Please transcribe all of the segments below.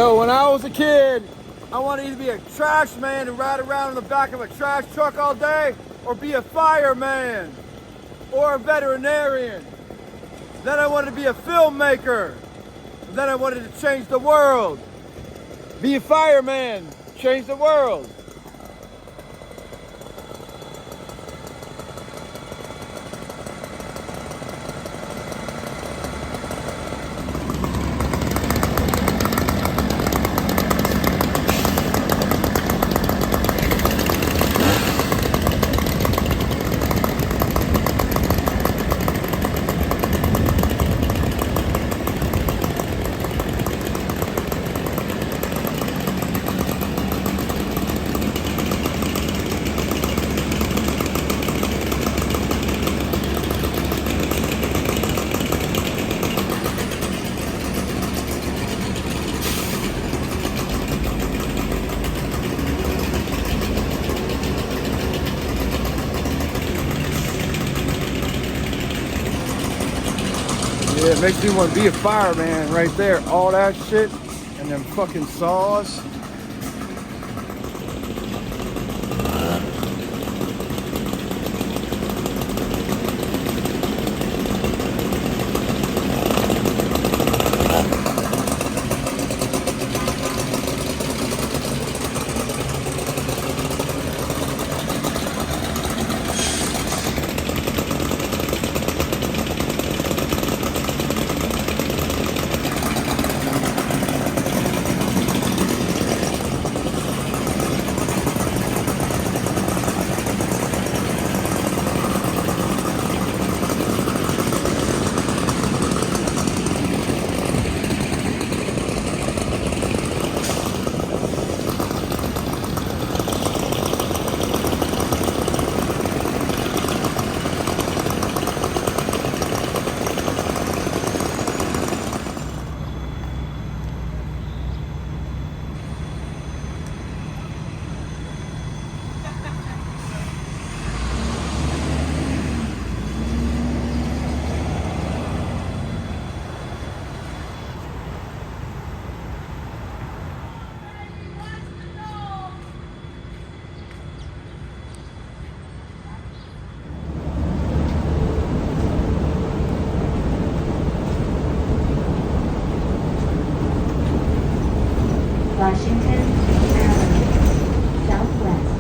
Yo, when I was a kid, I wanted to either be a trash man and ride around in the back of a trash truck all day, or be a fireman, or a veterinarian. Then I wanted to be a filmmaker. Then I wanted to change the world. Be a fireman, change the world. Yeah, it makes me want to be a fireman right there. All that shit and them fucking saws. Washington Avenue, Southwest.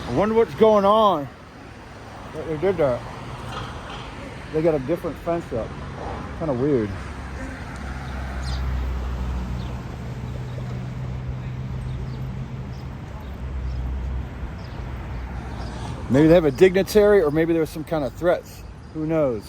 I wonder what's going on that they did that. They got a different fence up. Kind of weird. Maybe they have a dignitary, or maybe there was some kind of threats. Who knows?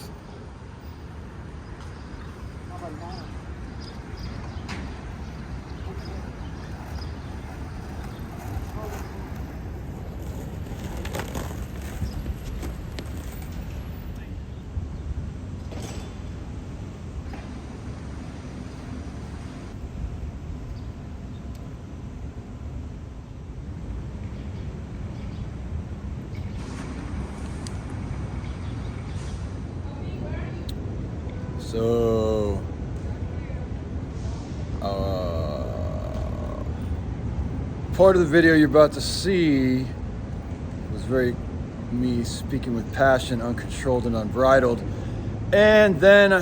So, part of the video you're about to see was very me speaking with passion, uncontrolled and unbridled. And then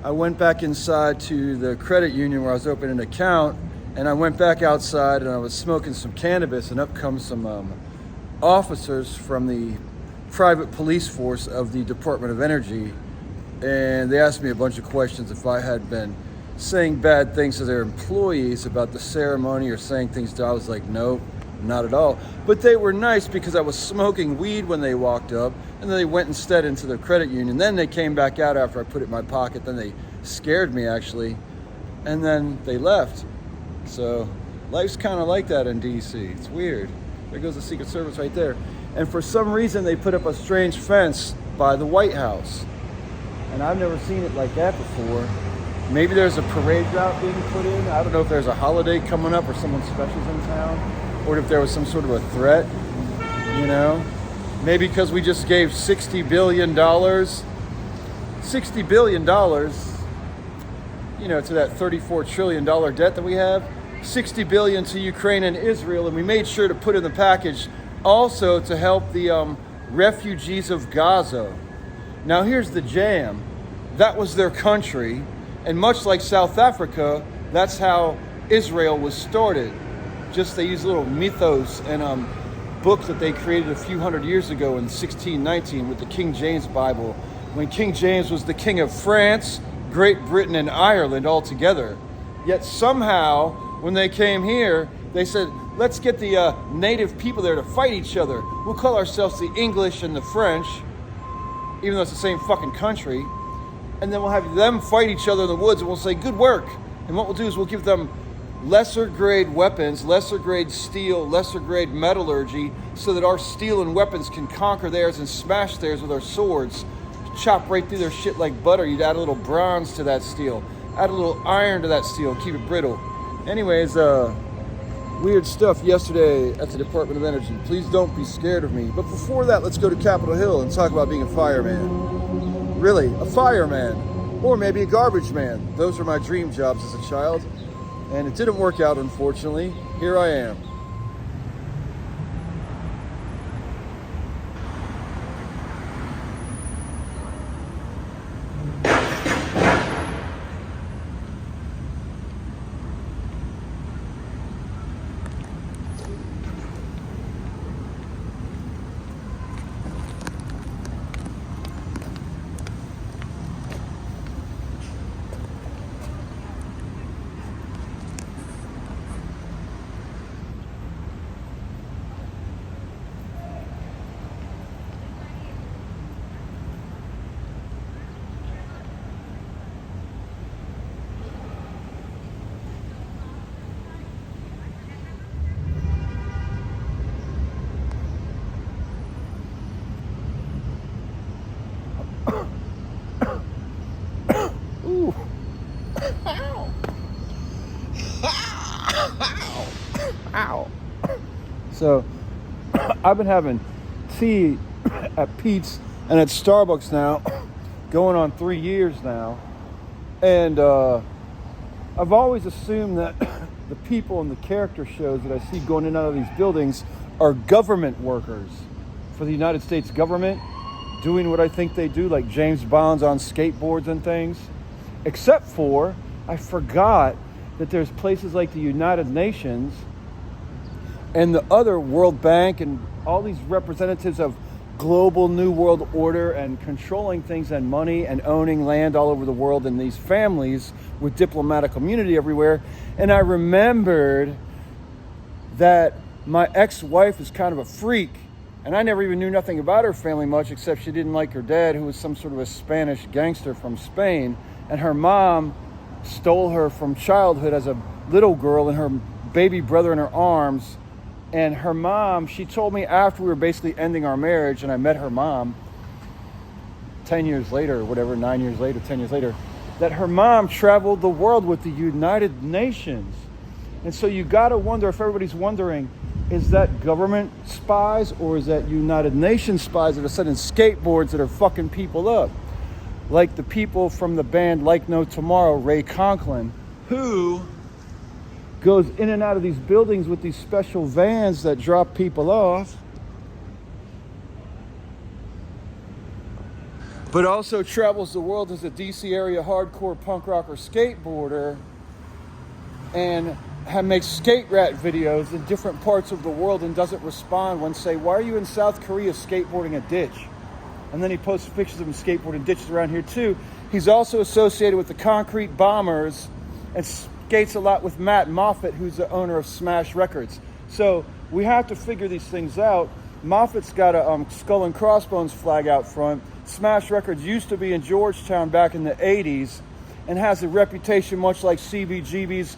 I went back inside to the credit union where I was opening an account, and I went back outside and I was smoking some cannabis, and up comes some officers from the private police force of the Department of Energy, and they asked me a bunch of questions if I had been saying bad things to their employees about the ceremony or saying things to. I was like, no, not at all. But they were nice because I was smoking weed when they walked up, and then they went instead into the credit union. Then they came back out after I put it in my pocket. Then they scared me, actually, and then they left. So life's kind of like that in DC. It's weird. There goes the Secret Service right there. And for some reason, they put up a strange fence by the White House. And I've never seen it like that before. Maybe there's a parade route being put in. I don't know if there's a holiday coming up or someone special's in town, or if there was some sort of a threat, you know? Maybe because we just gave $60 billion, $60 billion, you know, to that $34 trillion debt that we have, $60 billion to Ukraine and Israel, and we made sure to put in the package also to help the refugees of Gaza. Now here's the jam. That was their country, and much like South Africa, that's how Israel was started. Just they use little mythos and books that they created a few hundred years ago in 1619 with the King James Bible, when King James was the king of France, Great Britain, and Ireland all together. Yet somehow, when they came here, they said, let's get the native people there to fight each other. We'll call ourselves the English and the French, even though it's the same fucking country. And then we'll have them fight each other in the woods, and we'll say, good work. And what we'll do is we'll give them lesser grade weapons, lesser grade steel, lesser grade metallurgy, so that our steel and weapons can conquer theirs and smash theirs with our swords. Chop right through their shit like butter. You'd add a little bronze to that steel, add a little iron to that steel, keep it brittle. Anyways, weird stuff yesterday at the Department of Energy. Please don't be scared of me. But before that, let's go to Capitol Hill and talk about being a fireman. Really, a fireman, or maybe a garbage man. Those were my dream jobs as a child, and it didn't work out, unfortunately. Here I am. Ooh. Ow. Ow. Ow. So, I've been having tea at Pete's and at Starbucks now, going on 3 years now. And I've always assumed that the people in the character shows that I see going in and out of these buildings are government workers for the United States government, doing what I think they do, like James Bond's on skateboards and things. Except for, I forgot that there's places like the United Nations and the other World Bank and all these representatives of global New World Order and controlling things and money and owning land all over the world, and these families with diplomatic immunity everywhere. And I remembered that my ex-wife is kind of a freak, and I never even knew nothing about her family much, except she didn't like her dad, who was some sort of a Spanish gangster from Spain, and her mom stole her from childhood as a little girl and her baby brother in her arms. And her mom, she told me after we were basically ending our marriage, and I met her mom 10 years later, or whatever, 9 years later, 10 years later, that her mom traveled the world with the United Nations. And so you gotta wonder, if everybody's wondering, is that government spies or is that United Nations spies that are sending skateboards that are fucking people up? Like the people from the band Like No Tomorrow, Ray Conklin, who goes in and out of these buildings with these special vans that drop people off. but also travels the world as a DC area hardcore punk rocker skateboarder, and makes skate rat videos in different parts of the world and doesn't respond when say, why are you in South Korea skateboarding a ditch? And then he posts pictures of him skateboarding ditches around here too. He's also associated with the Concrete Bombers and skates a lot with Matt Moffat, who's the owner of Smash Records. So we have to figure these things out. Moffat's got a Skull and Crossbones flag out front. Smash Records used to be in Georgetown back in the 80s and has a reputation much like CBGB's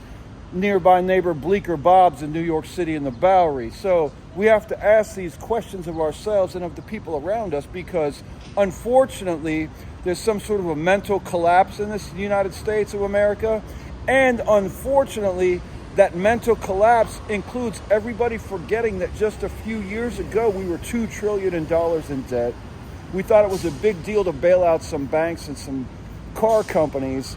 nearby neighbor Bleecker Bob's in New York City in the Bowery. So we have to ask these questions of ourselves and of the people around us, because unfortunately there's some sort of a mental collapse in this United States of America, and unfortunately that mental collapse includes everybody forgetting that just a few years ago we were $2 trillion in debt. We thought it was a big deal to bail out some banks and some car companies.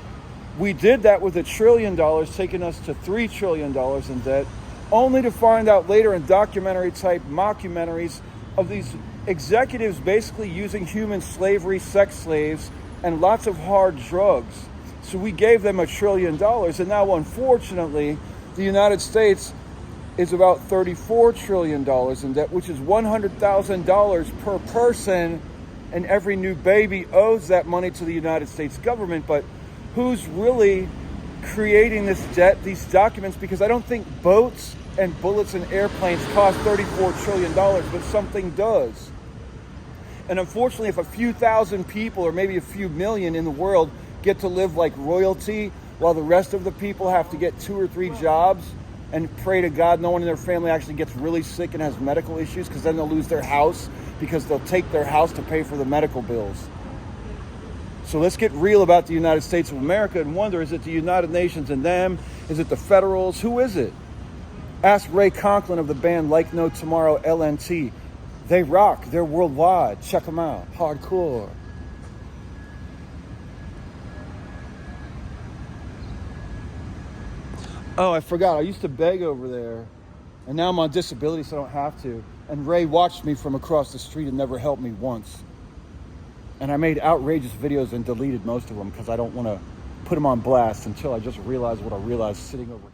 We did that with $1 trillion, taking us to $3 trillion in debt, only to find out later in documentary-type mockumentaries of these executives basically using human slavery, sex slaves, and lots of hard drugs. So we gave them $1 trillion, and now, unfortunately, the United States is about $34 trillion in debt, which is $100,000 per person, and every new baby owes that money to the United States government. But who's really creating this debt, these documents? Because I don't think boats and bullets and airplanes cost $34 trillion, but something does. And unfortunately, if a few thousand people or maybe a few million in the world get to live like royalty while the rest of the people have to get 2 or 3 jobs and pray to God no one in their family actually gets really sick and has medical issues, because then they'll lose their house because they'll take their house to pay for the medical bills. So let's get real about the United States of America and wonder, is it the United Nations and them? Is it the federals? Who is it? Ask Ray Conklin of the band Like No Tomorrow, LNT. They rock. They're worldwide. Check them out. Hardcore. Oh, I forgot. I used to beg over there, and now I'm on disability, so I don't have to. And Ray watched me from across the street and never helped me once. And I made outrageous videos and deleted most of them because I don't want to put them on blast until I just realized what I realized sitting over